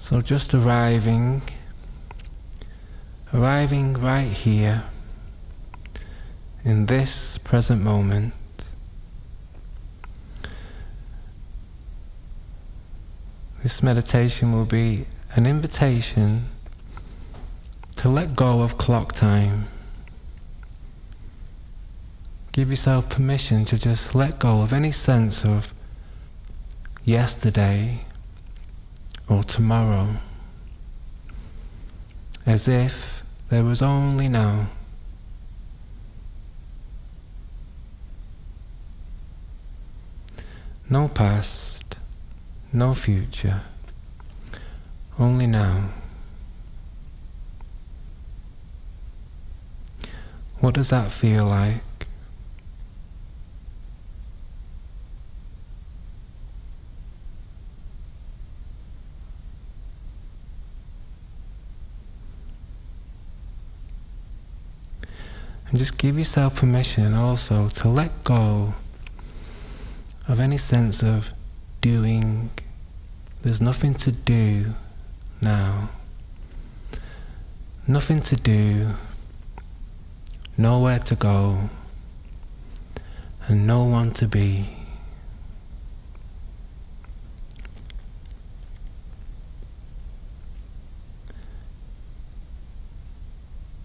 So just arriving right here in this present moment. This meditation will be an invitation to let go of clock time. Give yourself permission to just let go of any sense of yesterday or tomorrow, as if there was only now. No past, no future, only now. What does that feel like? And just give yourself permission also to let go of any sense of doing. There's nothing to do now. Nothing to do, nowhere to go, and no one to be.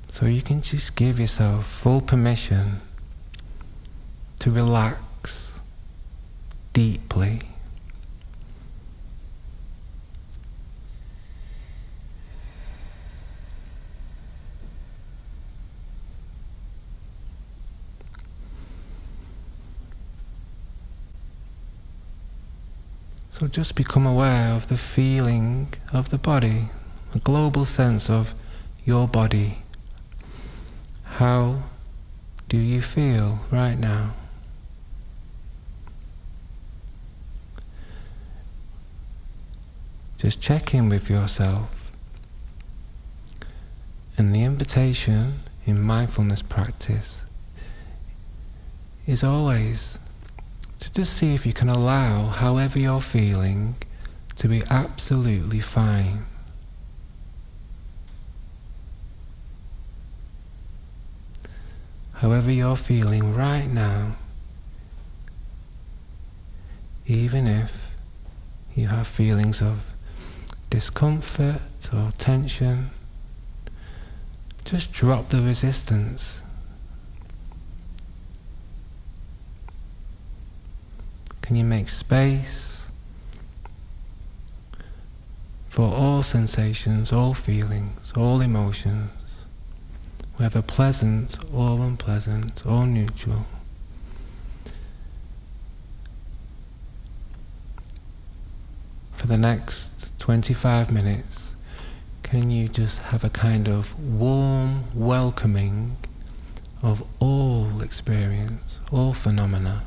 So you can just give yourself full permission to relax deeply. So just become aware of the feeling of the body, a global sense of your body. How do you feel right now? Just check in with yourself. And the invitation in mindfulness practice is always to just see if you can allow however you're feeling to be absolutely fine. However you're feeling right now, even if you have feelings of discomfort or tension, just drop the resistance. Can you make space for all sensations, all feelings, all emotions, whether pleasant or unpleasant or neutral? For the next 25 minutes, can you just have a kind of warm welcoming of all experience, all phenomena?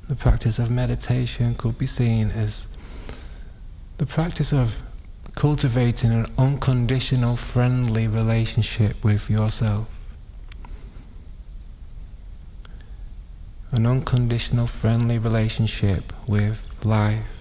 The practice of meditation could be seen as the practice of cultivating an unconditional, friendly relationship with yourself. An unconditional, friendly relationship with life.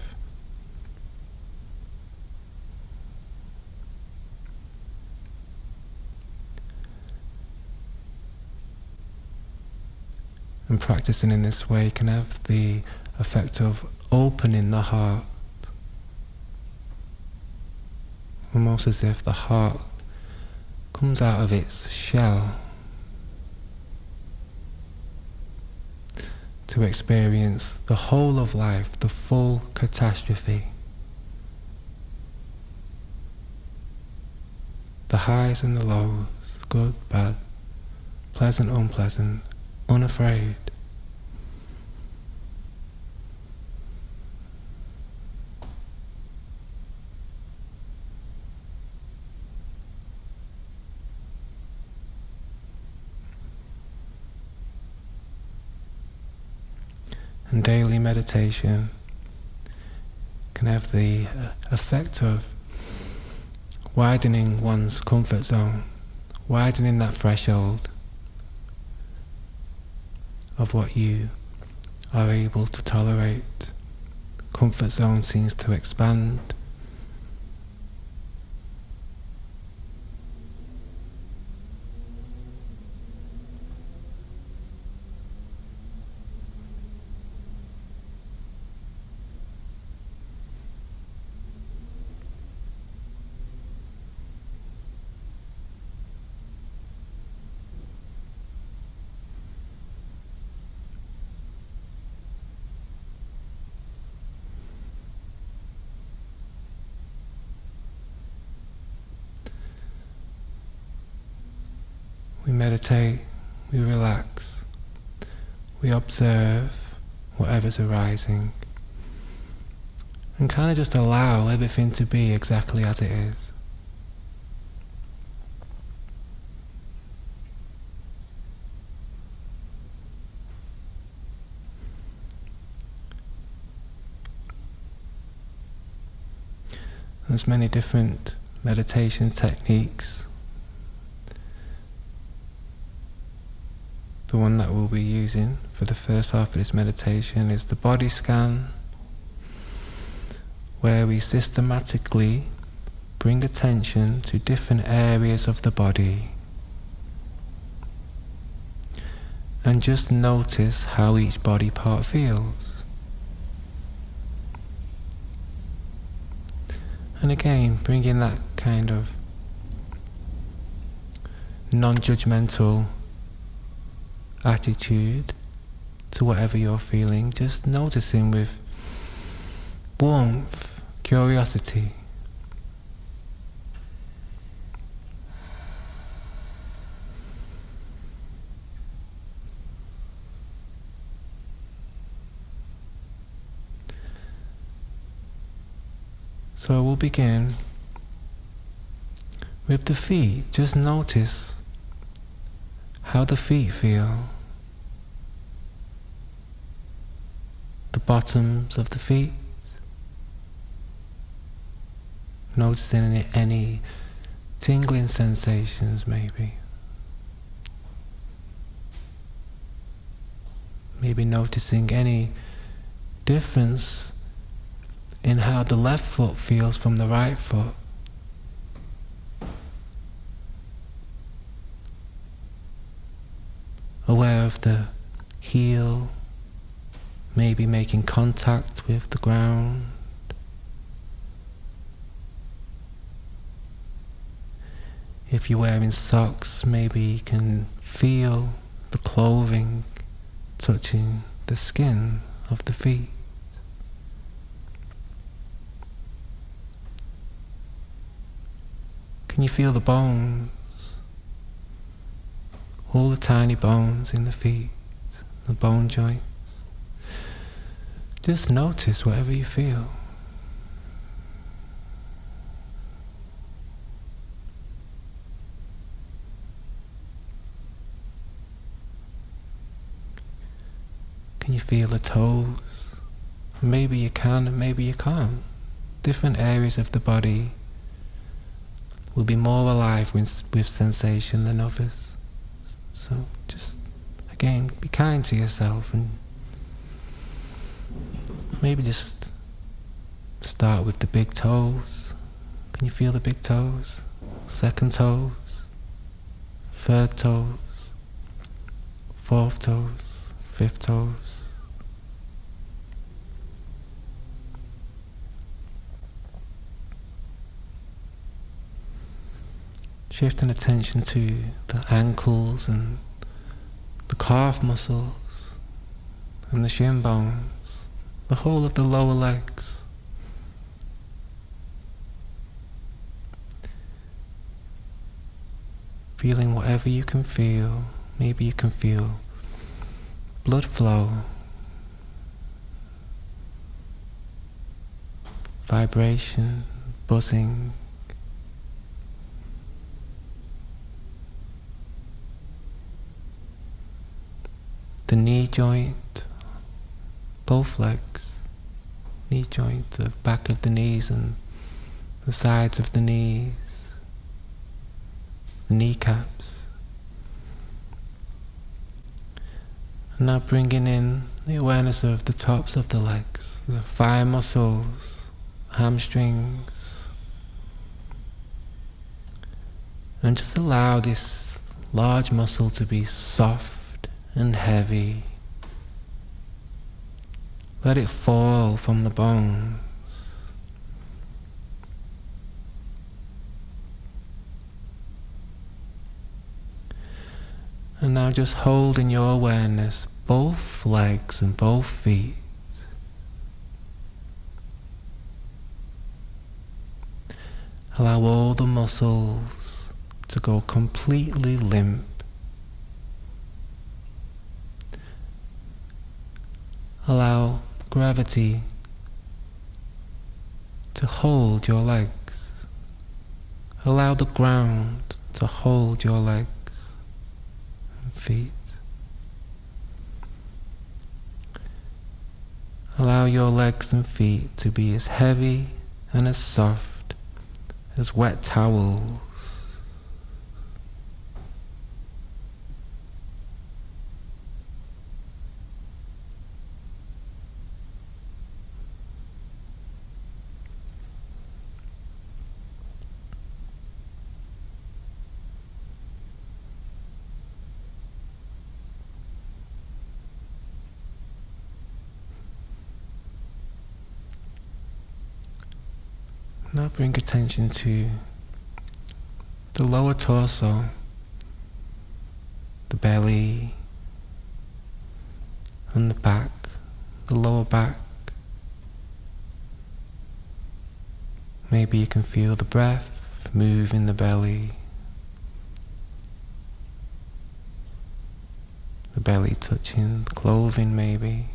And practicing in this way can have the effect of opening the heart, almost as if the heart comes out of its shell to experience the whole of life, the full catastrophe. The highs and the lows, good, bad, pleasant, unpleasant, unafraid. And daily meditation can have the effect of widening one's comfort zone, widening that threshold of what you are able to tolerate. Comfort zone seems to expand. We meditate, we relax, we observe whatever's arising, and kind of just allow everything to be exactly as it is. There's many different meditation techniques. The one that we'll be using for the first half of this meditation is the body scan, where we systematically bring attention to different areas of the body and just notice how each body part feels. And again, bringing that kind of non-judgmental attitude to whatever you're feeling, just noticing with warmth, curiosity. So we'll begin with the feet. Just notice how the feet feel. The bottoms of the feet. Noticing any tingling sensations maybe. Maybe noticing any difference in how the left foot feels from the right foot. Aware of the heel, maybe making contact with the ground. If you're wearing socks, maybe you can feel the clothing touching the skin of the feet. Can you feel the bones? All the tiny bones in the feet, the bone joints. Just notice whatever you feel. Can you feel the toes? Maybe you can, maybe you can't. Different areas of the body will be more alive with sensation than others. So just, again, be kind to yourself and maybe just start with the big toes. Can you feel the big toes? Second toes, third toes, fourth toes, fifth toes. Shifting attention to the ankles and the calf muscles and the shin bones, the whole of the lower legs. Feeling whatever you can feel. Maybe you can feel blood flow, vibration, buzzing. The knee joint, both legs. knee joint, the back of the knees and the sides of the knees, the kneecaps. And now bringing in the awareness of the tops of the legs, the thigh muscles, hamstrings, and just allow this large muscle to be soft and heavy. Let it fall from the bones. And now just hold in your awareness both legs and both feet. Allow all the muscles to go completely limp. Allow gravity to hold your legs. Allow the ground to hold your legs and feet. Allow your legs and feet to be as heavy and as soft as wet towels. Now bring attention to the lower torso, the belly, and the back, the lower back. Maybe you can feel the breath move in the belly, the belly touching the clothing maybe.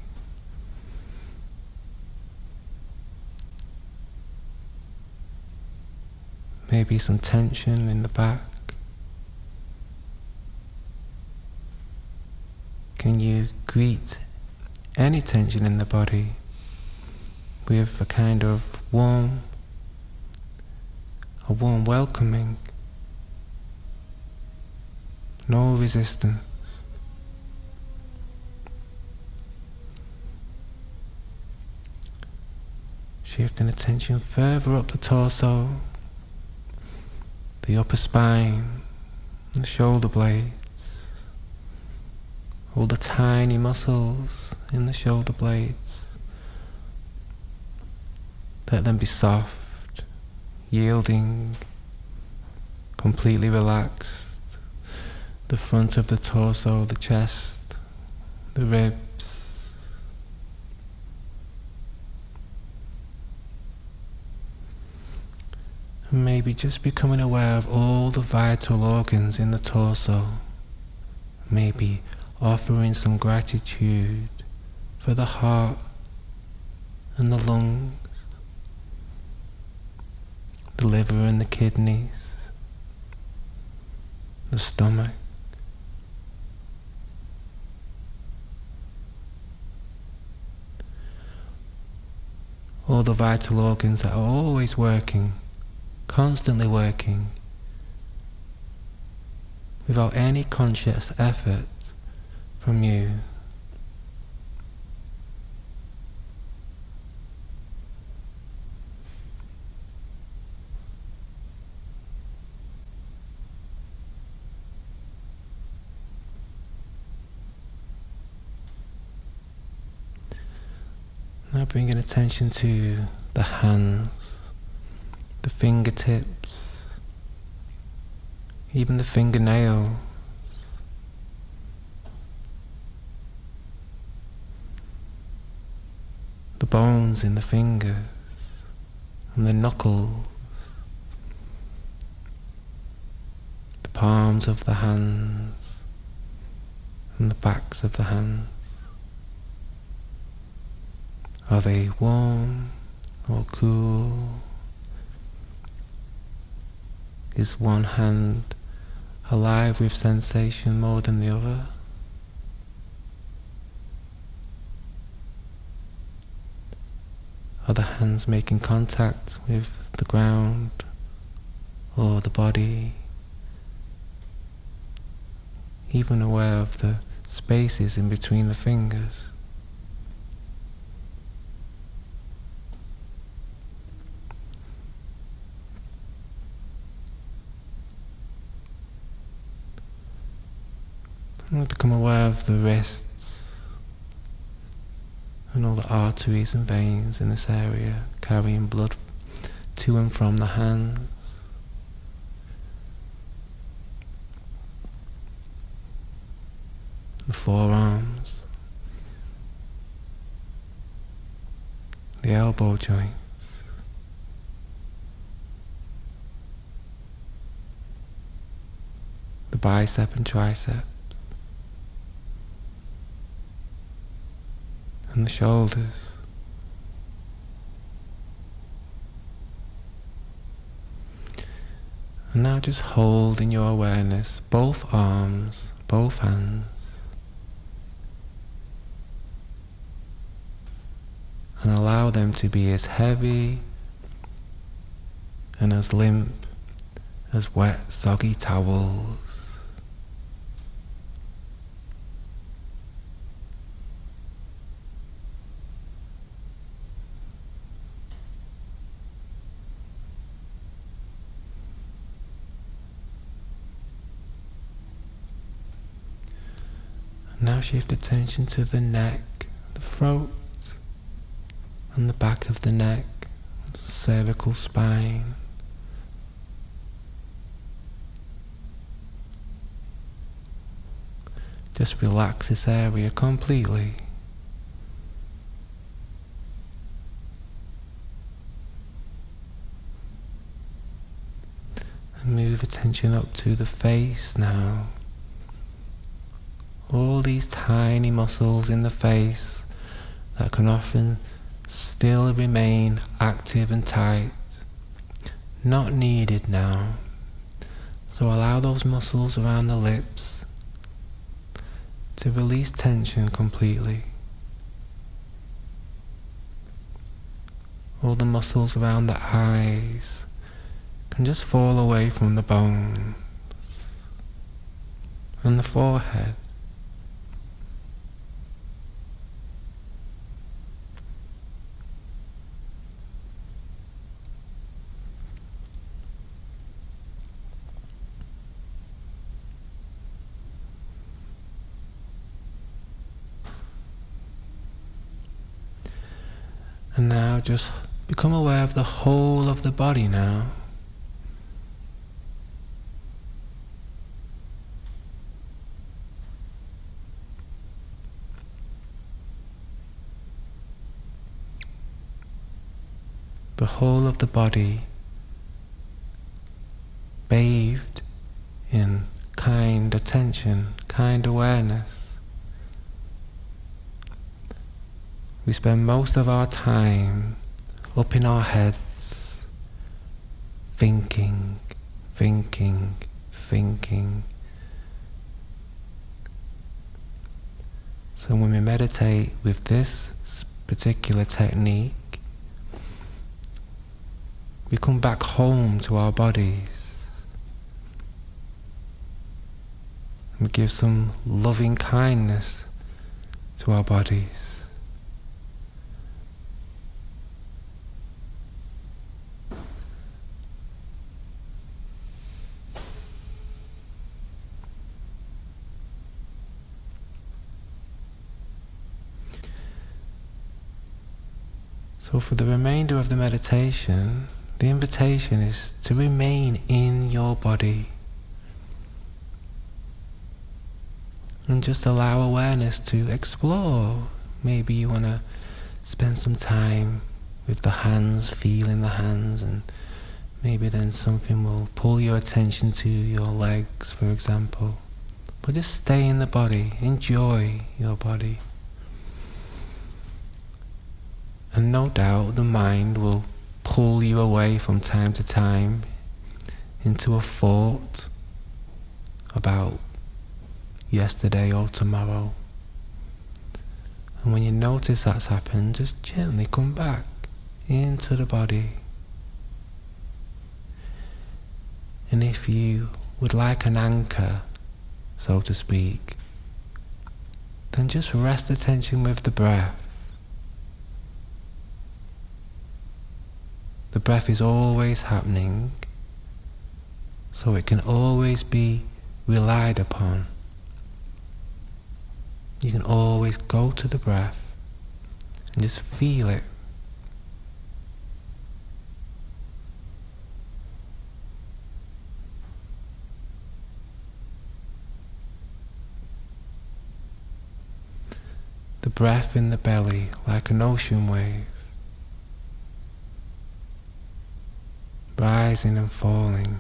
Maybe some tension in the back. Can you greet any tension in the body with a kind of warm welcoming? No resistance. Shifting attention further up the torso, the upper spine, the shoulder blades, all the tiny muscles in the shoulder blades. Let them be soft, yielding, completely relaxed. The front of the torso, the chest, the ribs. Maybe just becoming aware of all the vital organs in the torso. Maybe offering some gratitude for the heart and the lungs, the liver and the kidneys, the stomach. All the vital organs that are always working, constantly working, without any conscious effort from you. Now bringing attention to the hands, the fingertips, even the fingernails. The bones in the fingers and the knuckles, the palms of the hands and the backs of the hands. Are they warm or cool? Is one hand alive with sensation more than the other? Are the hands making contact with the ground or the body? Even aware of the spaces in between the fingers. And we become aware of the wrists and all the arteries and veins in this area, carrying blood to and from the hands. The forearms, the elbow joints, the bicep and tricep, and the shoulders. And now just hold in your awareness both arms, both hands, and allow them to be as heavy and as limp as wet, soggy towels. Now shift attention to the neck, the throat, and the back of the neck, the cervical spine. Just relax this area completely. And move attention up to the face now. All these tiny muscles in the face that can often still remain active and tight, not needed now. So allow those muscles around the lips to release tension completely. All the muscles around the eyes can just fall away from the bones and the forehead. And now just become aware of the whole of the body now. The whole of the body bathed in kind attention, kind awareness. We spend most of our time up in our heads, thinking. So when we meditate with this particular technique, we come back home to our bodies. We give some loving kindness to our bodies. So for the remainder of the meditation, the invitation is to remain in your body and just allow awareness to explore. Maybe you want to spend some time with the hands, feeling the hands, and maybe then something will pull your attention to your legs, for example. But just stay in the body, enjoy your body. And no doubt the mind will pull you away from time to time into a thought about yesterday or tomorrow. And when you notice that's happened, just gently come back into the body. And if you would like an anchor, so to speak, then just rest attention with the breath. The breath is always happening, so it can always be relied upon. You can always go to the breath and just feel it. The breath in the belly like an ocean wave, rising and falling.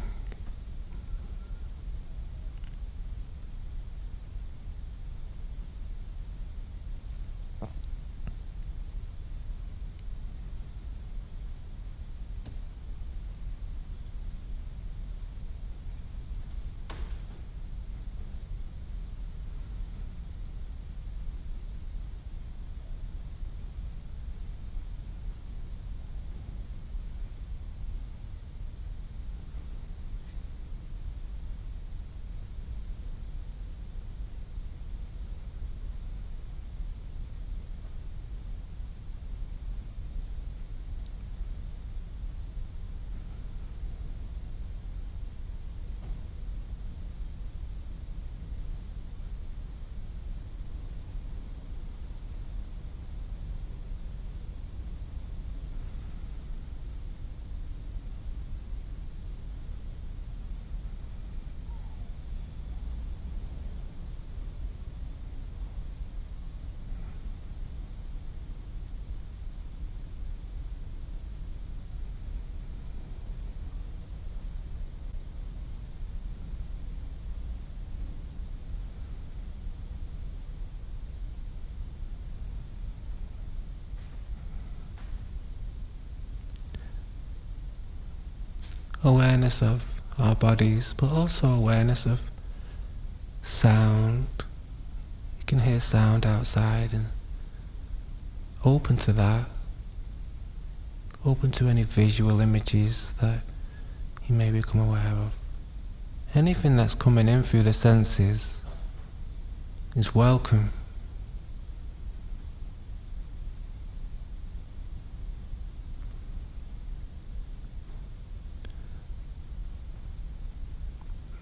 Awareness of our bodies, but also awareness of sound. You can hear sound outside and open to that. Open to any visual images that you may become aware of. Anything that's coming in through the senses is welcome.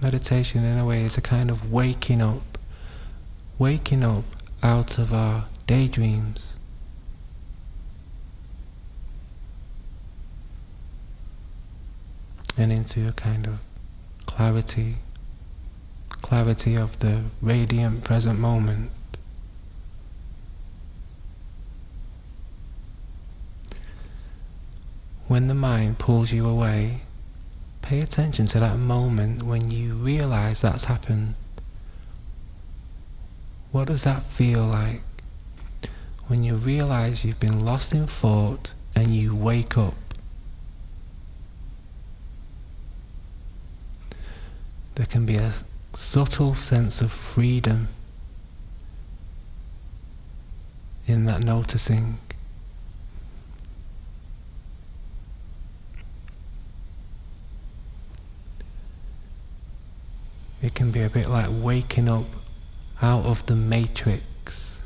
Meditation in a way is a kind of waking up out of our daydreams. And into a kind of clarity of the radiant present moment. When the mind pulls you away, pay attention to that moment when you realize that's happened. What does that feel like? When you realize you've been lost in thought and you wake up. There can be a subtle sense of freedom in that noticing. It can be a bit like waking up out of the matrix.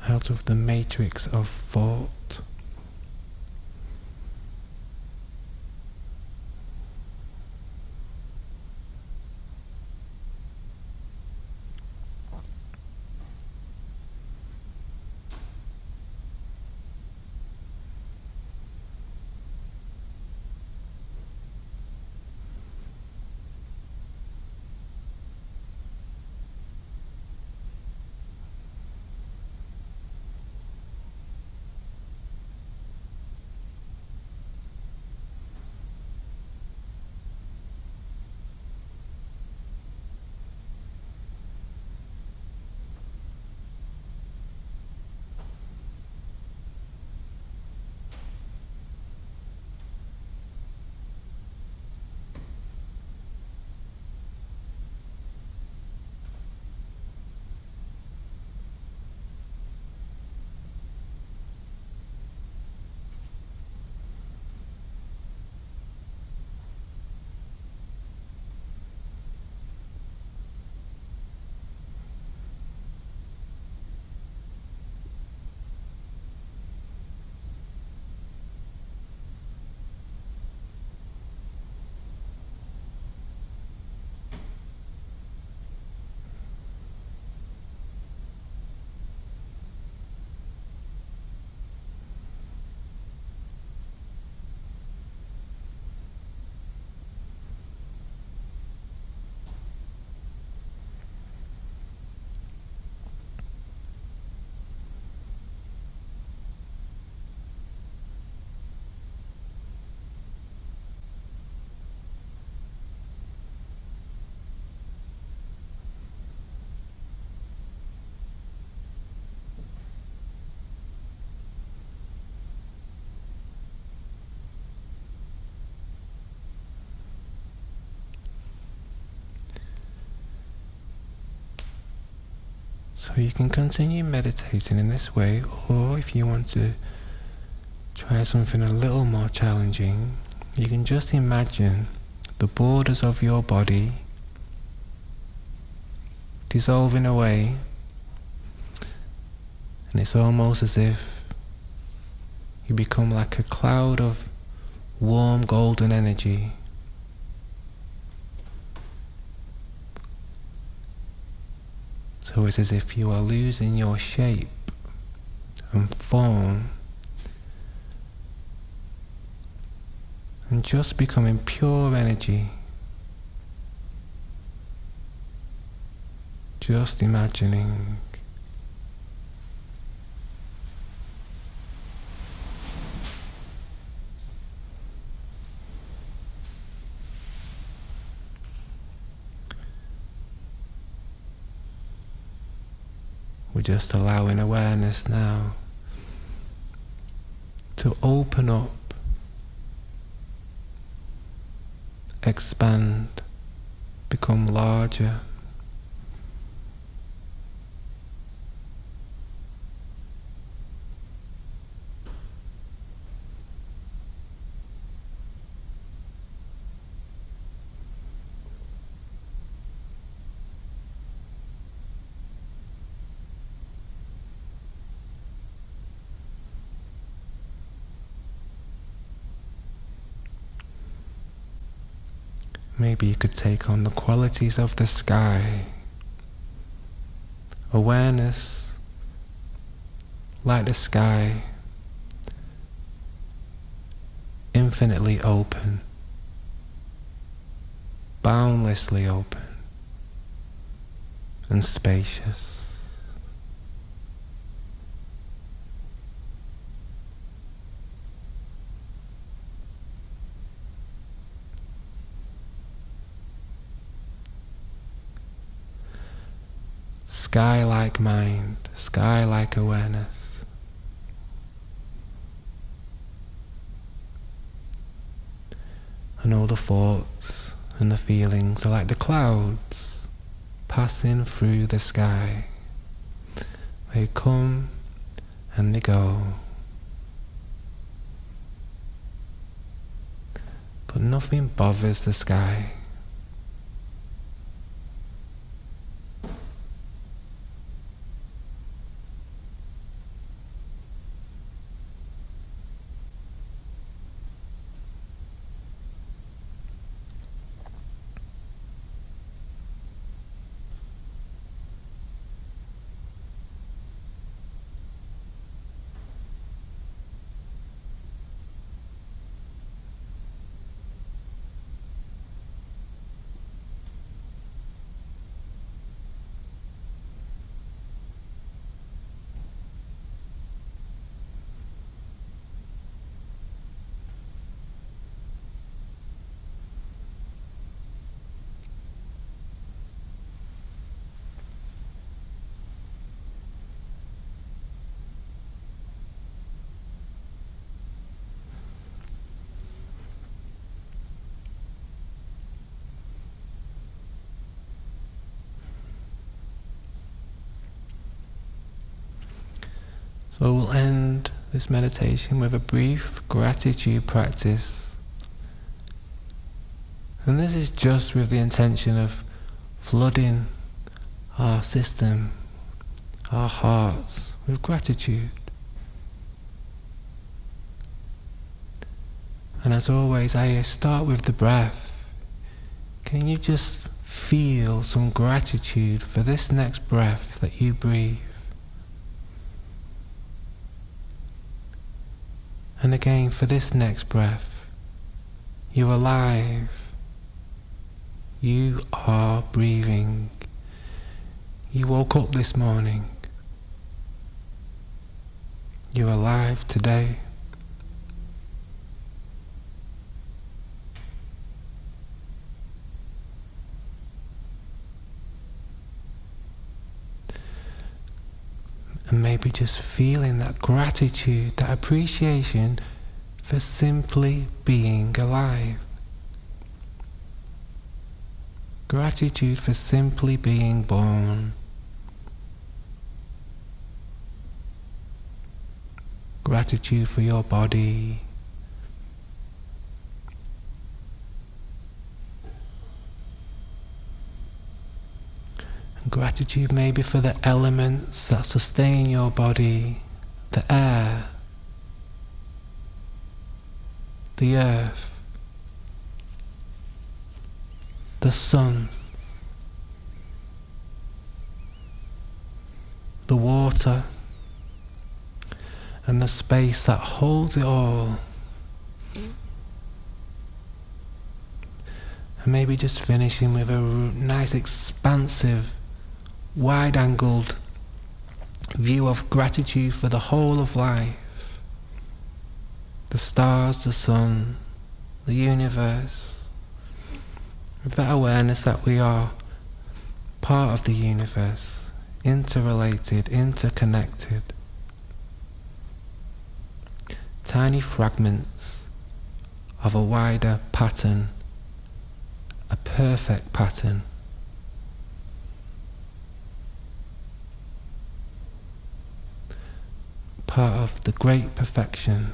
Out of the matrix of thought. So you can continue meditating in this way, or if you want to try something a little more challenging, you can just imagine the borders of your body dissolving away, and it's almost as if you become like a cloud of warm golden energy. So it's as if you are losing your shape and form and just becoming pure energy. Just imagining. We're just allowing awareness now to open up, expand, become larger. Maybe you could take on the qualities of the sky. Awareness, like the sky, infinitely open, boundlessly open, and spacious. Sky-like mind, sky-like awareness. And all the thoughts and the feelings are like the clouds passing through the sky. They come and they go. But nothing bothers the sky. So we'll end this meditation with a brief gratitude practice. And this is just with the intention of flooding our system, our hearts, with gratitude. And as always, I start with the breath. Can you just feel some gratitude for this next breath that you breathe? And again, for this next breath, you're alive. You are breathing. You woke up this morning. You're alive today. And maybe just feeling that gratitude, that appreciation for simply being alive. Gratitude for simply being born. gratitude for your body, and gratitude maybe for the elements that sustain your body, the air, the earth, the sun, the water, and the space that holds it all. And maybe just finishing with a nice expansive, wide-angled view of gratitude for the whole of life. The stars, the sun, the universe. With that awareness that we are part of the universe, interrelated, interconnected. Tiny fragments of a wider pattern, a perfect pattern. Part of the great perfection